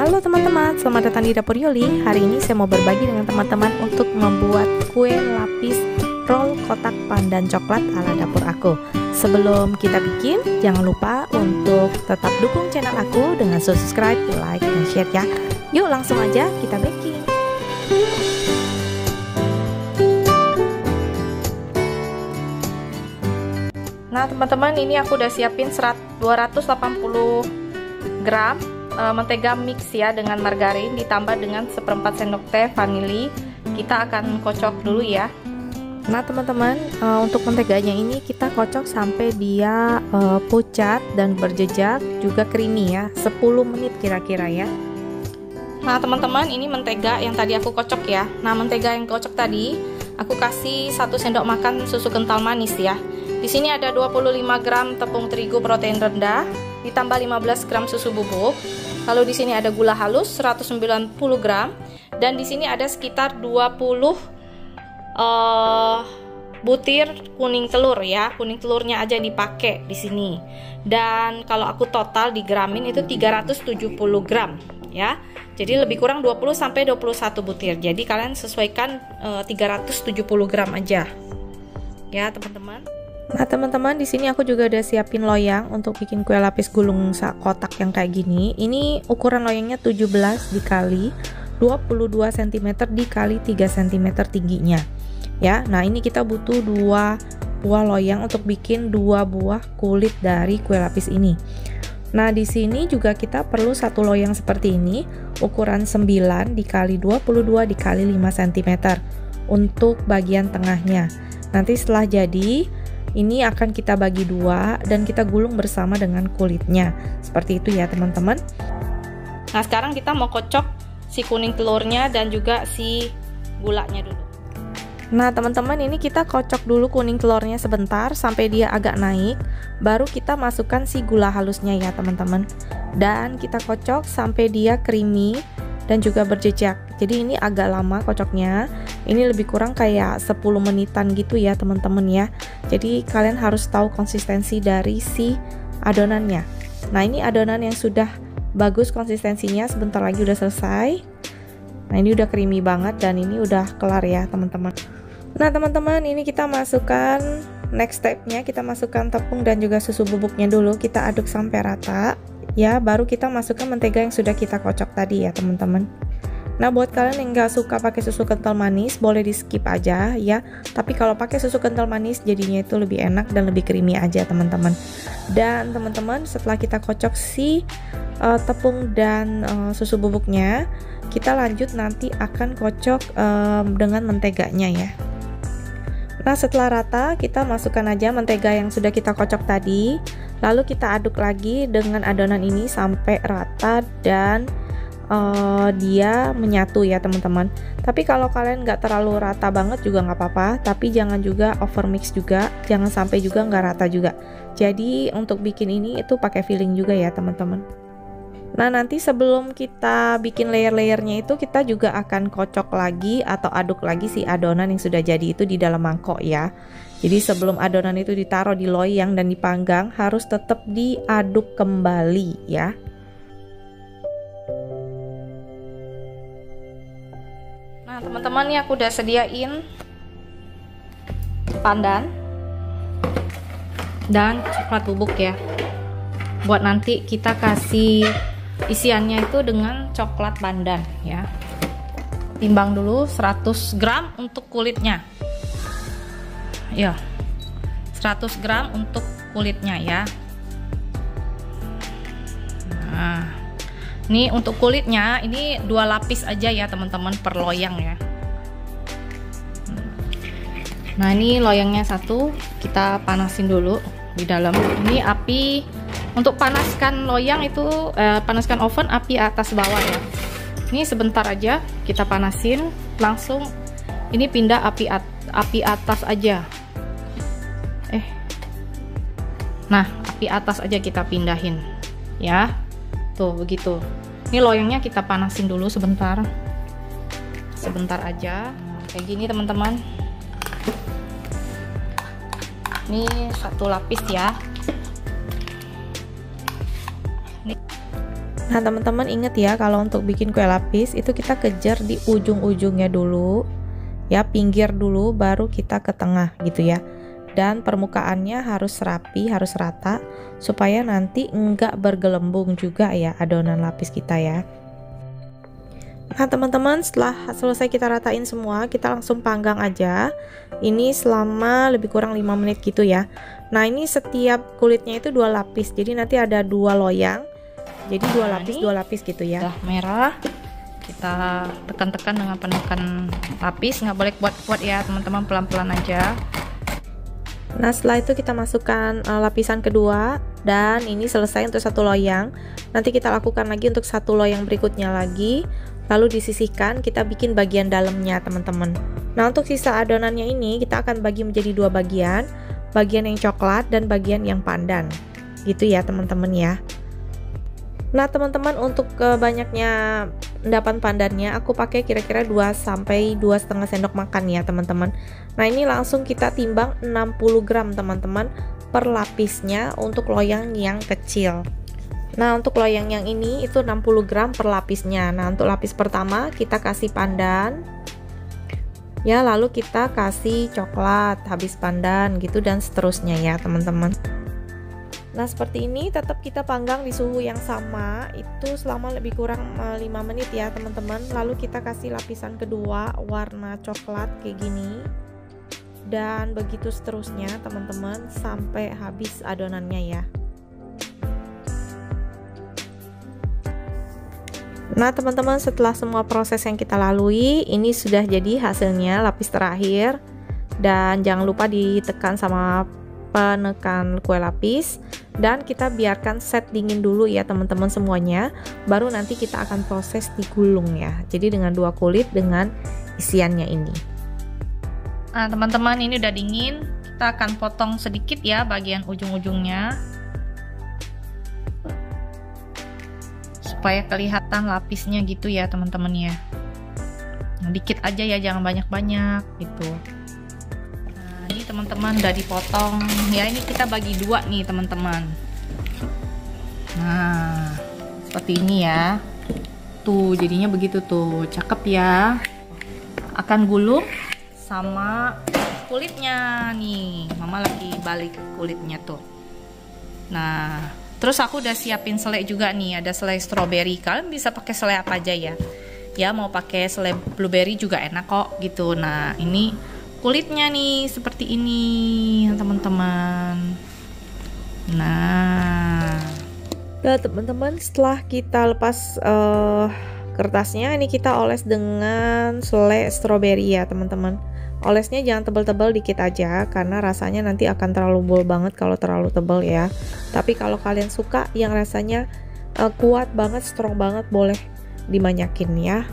Halo teman-teman, selamat datang di Dapur Yoli. Hari ini saya mau berbagi dengan teman-teman untuk membuat kue lapis roll kotak pandan coklat ala dapur aku. Sebelum kita bikin, jangan lupa untuk tetap dukung channel aku dengan subscribe, like, dan share ya. Yuk langsung aja kita baking. Nah teman-teman, ini aku udah siapin 280 gram mentega mix ya dengan margarin ditambah dengan 1/4 sendok teh vanili. Kita akan kocok dulu ya. Nah teman-teman, untuk menteganya ini kita kocok sampai dia pucat dan berjejak juga creamy ya, 10 menit kira-kira ya. Nah teman-teman, ini mentega yang tadi aku kocok ya. Nah mentega yang kocok tadi aku kasih 1 sendok makan susu kental manis ya. Di sini ada 25 gram tepung terigu protein rendah ditambah 15 gram susu bubuk. Lalu di sini ada gula halus 190 gram dan di sini ada sekitar 20 butir kuning telur ya. Kuning telurnya aja dipakai di sini. Dan kalau aku total di gramin itu 370 gram ya. Jadi lebih kurang 20 sampai 21 butir. Jadi kalian sesuaikan 370 gram aja. Ya, teman-teman. Nah teman-teman, di sini aku juga udah siapin loyang untuk bikin kue lapis gulung kotak yang kayak gini. Ini ukuran loyangnya 17 dikali 22 cm dikali 3 cm tingginya. Ya, nah ini kita butuh 2 buah loyang untuk bikin 2 buah kulit dari kue lapis ini. Nah di sini juga kita perlu 1 loyang seperti ini, ukuran 9 dikali 22 dikali 5 cm untuk bagian tengahnya. Nanti setelah jadi ini akan kita bagi 2 dan kita gulung bersama dengan kulitnya. Seperti itu ya teman-teman. Nah sekarang kita mau kocok si kuning telurnya dan juga si gulanya dulu. Nah teman-teman, ini kita kocok dulu kuning telurnya sebentar sampai dia agak naik. Baru kita masukkan si gula halusnya ya teman-teman. Dan kita kocok sampai dia creamy dan juga berjejak. Jadi ini agak lama kocoknya. Ini lebih kurang kayak 10 menitan gitu ya teman-teman ya. Jadi kalian harus tahu konsistensi dari si adonannya. Nah ini adonan yang sudah bagus konsistensinya, sebentar lagi udah selesai. Nah ini udah creamy banget dan ini udah kelar ya teman-teman. Nah teman-teman, ini kita masukkan next stepnya, kita masukkan tepung dan juga susu bubuknya dulu. Kita aduk sampai rata ya, baru kita masukkan mentega yang sudah kita kocok tadi ya teman-teman. Nah buat kalian yang nggak suka pakai susu kental manis, boleh di skip aja ya. Tapi kalau pakai susu kental manis jadinya itu lebih enak dan lebih creamy aja teman-teman. Dan teman-teman, setelah kita kocok si tepung dan susu bubuknya, kita lanjut nanti akan kocok dengan menteganya ya. Nah setelah rata, kita masukkan aja mentega yang sudah kita kocok tadi. Lalu kita aduk lagi dengan adonan ini sampai rata dan dia menyatu ya teman-teman. Tapi kalau kalian nggak terlalu rata banget juga nggak apa-apa, tapi jangan juga over mix juga, jangan sampai juga nggak rata juga. Jadi untuk bikin ini itu pakai filling juga ya teman-teman. Nah nanti sebelum kita bikin layer-layernya itu kita juga akan kocok lagi atau aduk lagi si adonan yang sudah jadi itu di dalam mangkok ya. Jadi sebelum adonan itu ditaruh di loyang dan dipanggang harus tetap diaduk kembali ya. Nah teman-teman, nih aku udah sediain pandan dan coklat bubuk ya. Buat nanti kita kasih isiannya itu dengan coklat pandan ya. Timbang dulu 100 gram untuk kulitnya ya, 100 gram untuk kulitnya ya. Nah ini untuk kulitnya ini 2 lapis aja ya teman-teman per loyang ya. Nah ini loyangnya 1, kita panasin dulu di dalam. Ini api untuk panaskan loyang itu panaskan oven api atas bawah ya. Ini sebentar aja kita panasin, langsung ini pindah api atas aja. Nah api atas aja kita pindahin ya. Tuh begitu. Ini loyangnya kita panasin dulu sebentar aja. Kayak gini teman-teman. Ini 1 lapis ya. Nah teman-teman inget ya, kalau untuk bikin kue lapis itu kita kejar di ujung-ujungnya dulu ya, pinggir dulu baru kita ke tengah gitu ya. Dan permukaannya harus rapi, harus rata supaya nanti enggak bergelembung juga ya adonan lapis kita ya. Nah teman-teman, setelah selesai kita ratain semua, kita langsung panggang aja. Ini selama lebih kurang 5 menit gitu ya. Nah ini setiap kulitnya itu 2 lapis, jadi nanti ada 2 loyang, jadi 2 lapis 2 lapis gitu ya. Udah merah, kita tekan-tekan dengan penekan lapis, nggak boleh kuat-kuat ya teman-teman, pelan-pelan aja. Nah setelah itu kita masukkan lapisan kedua, dan ini selesai untuk 1 loyang. Nanti kita lakukan lagi untuk 1 loyang berikutnya lagi, lalu disisihkan, kita bikin bagian dalamnya teman-teman. Nah untuk sisa adonannya ini kita akan bagi menjadi 2 bagian, bagian yang coklat dan bagian yang pandan gitu ya teman-teman ya. Nah teman-teman, untuk banyaknya endapan pandannya aku pakai kira-kira 2 sampai 2,5 sendok makan ya teman-teman. Nah ini langsung kita timbang 60 gram teman-teman per lapisnya untuk loyang yang kecil. Nah untuk loyang yang ini itu 60 gram per lapisnya. Nah untuk lapis pertama kita kasih pandan ya, lalu kita kasih coklat, habis pandan gitu, dan seterusnya ya teman-teman. Nah seperti ini, tetap kita panggang di suhu yang sama itu selama lebih kurang 5 menit ya teman-teman. Lalu kita kasih lapisan kedua warna coklat kayak gini, dan begitu seterusnya teman-teman sampai habis adonannya ya. Nah teman-teman, setelah semua proses yang kita lalui, ini sudah jadi hasilnya lapis terakhir. Dan jangan lupa ditekan sama penekan kue lapis, dan kita biarkan set dingin dulu ya teman-teman semuanya, baru nanti kita akan proses digulung ya. Jadi dengan 2 kulit dengan isiannya ini. Nah teman-teman, ini udah dingin, kita akan potong sedikit ya bagian ujung-ujungnya supaya kelihatan lapisnya gitu ya teman-teman ya. Nah, dikit aja ya, jangan banyak-banyak gitu. Ini teman-teman udah dipotong ya, ini kita bagi 2 nih teman-teman. Nah seperti ini ya, tuh jadinya begitu tuh, cakep ya. Akan gulung sama kulitnya nih, mama lagi balik kulitnya tuh. Nah terus aku udah siapin selai juga nih, ada selai strawberry, kalian bisa pakai selai apa aja ya. Ya mau pakai selai blueberry juga enak kok gitu. Nah ini kulitnya nih seperti ini teman-teman. Nah teman-teman, setelah kita lepas kertasnya, ini kita oles dengan selai strawberry ya teman-teman. Olesnya jangan tebal-tebal, dikit aja, karena rasanya nanti akan terlalu bol banget kalau terlalu tebal ya. Tapi kalau kalian suka yang rasanya kuat banget, strong banget, boleh dibanyakin ya.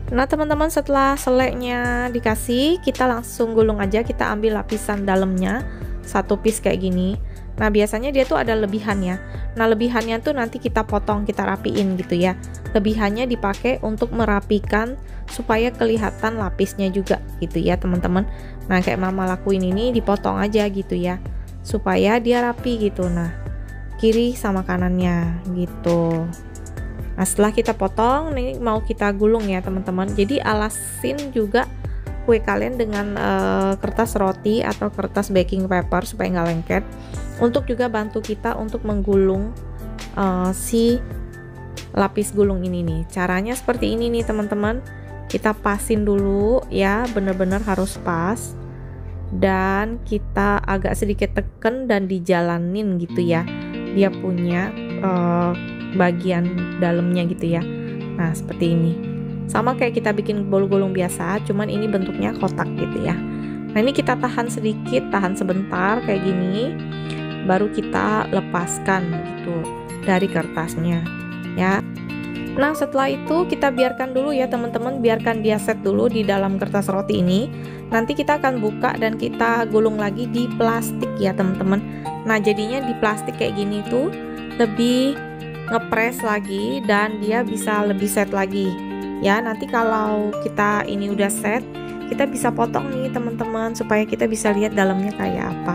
Nah teman-teman, setelah selainya dikasih, kita langsung gulung aja. Kita ambil lapisan dalamnya 1 piece kayak gini. Nah biasanya dia tuh ada lebihannya. Nah lebihannya tuh nanti kita potong, kita rapiin gitu ya. Lebihannya dipakai untuk merapikan supaya kelihatan lapisnya juga gitu ya teman-teman. Nah kayak mama lakuin ini, dipotong aja gitu ya, supaya dia rapi gitu. Nah kiri sama kanannya gitu. Nah setelah kita potong, nih mau kita gulung ya teman-teman. Jadi alasin juga kue kalian dengan kertas roti atau kertas baking paper supaya nggak lengket, untuk juga bantu kita untuk menggulung si lapis gulung ini nih. Caranya seperti ini nih teman-teman, kita pasin dulu ya, bener-bener harus pas, dan kita agak sedikit teken dan dijalanin gitu ya, dia punya bagian dalamnya gitu ya. Nah seperti ini, sama kayak kita bikin bol gulung biasa, cuman ini bentuknya kotak gitu ya. Nah ini kita tahan sedikit, tahan sebentar kayak gini, baru kita lepaskan gitu dari kertasnya ya. Nah setelah itu kita biarkan dulu ya teman-teman, biarkan dia set dulu di dalam kertas roti ini. Nanti kita akan buka dan kita gulung lagi di plastik ya teman-teman. Nah jadinya di plastik kayak gini tuh lebih ngepres lagi, dan dia bisa lebih set lagi ya. Nanti kalau kita ini udah set, kita bisa potong nih teman-teman supaya kita bisa lihat dalamnya kayak apa.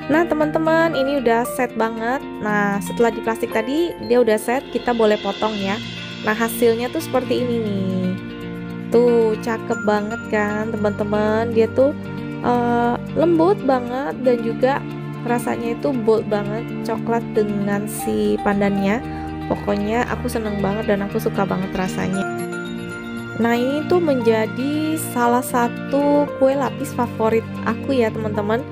Nah teman-teman, ini udah set banget. Nah setelah di plastik tadi dia udah set, kita boleh potong ya. Nah hasilnya tuh seperti ini nih. Tuh cakep banget kan teman-teman. Dia tuh lembut banget dan juga rasanya itu bold banget, coklat dengan si pandannya. Pokoknya aku seneng banget dan aku suka banget rasanya. Nah ini tuh menjadi salah satu kue lapis favorit aku ya teman-teman.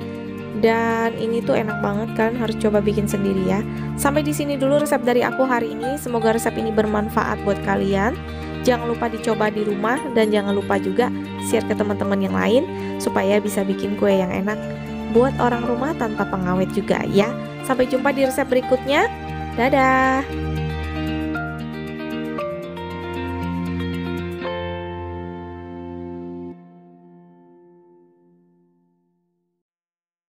Dan ini tuh enak banget kan, harus coba bikin sendiri ya. Sampai di sini dulu resep dari aku hari ini. Semoga resep ini bermanfaat buat kalian. Jangan lupa dicoba di rumah dan jangan lupa juga share ke teman-teman yang lain supaya bisa bikin kue yang enak buat orang rumah tanpa pengawet juga ya. Sampai jumpa di resep berikutnya. Dadah.